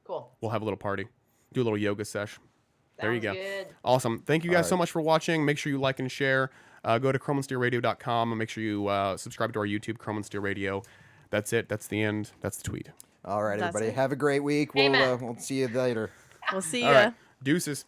Cool. We'll have a little party. Do a little yoga sesh. There you Sounds go. Good. Awesome. Thank you guys so right. much for watching. Make sure you like and share. Go to chromeandsteelradio.com and make sure you subscribe to our YouTube, Chrome and Steel Radio. That's it. That's the end. That's the tweet. All right, That's everybody. it. Have a great week. Amen. We'll see you later. We'll see All ya. right. Deuces.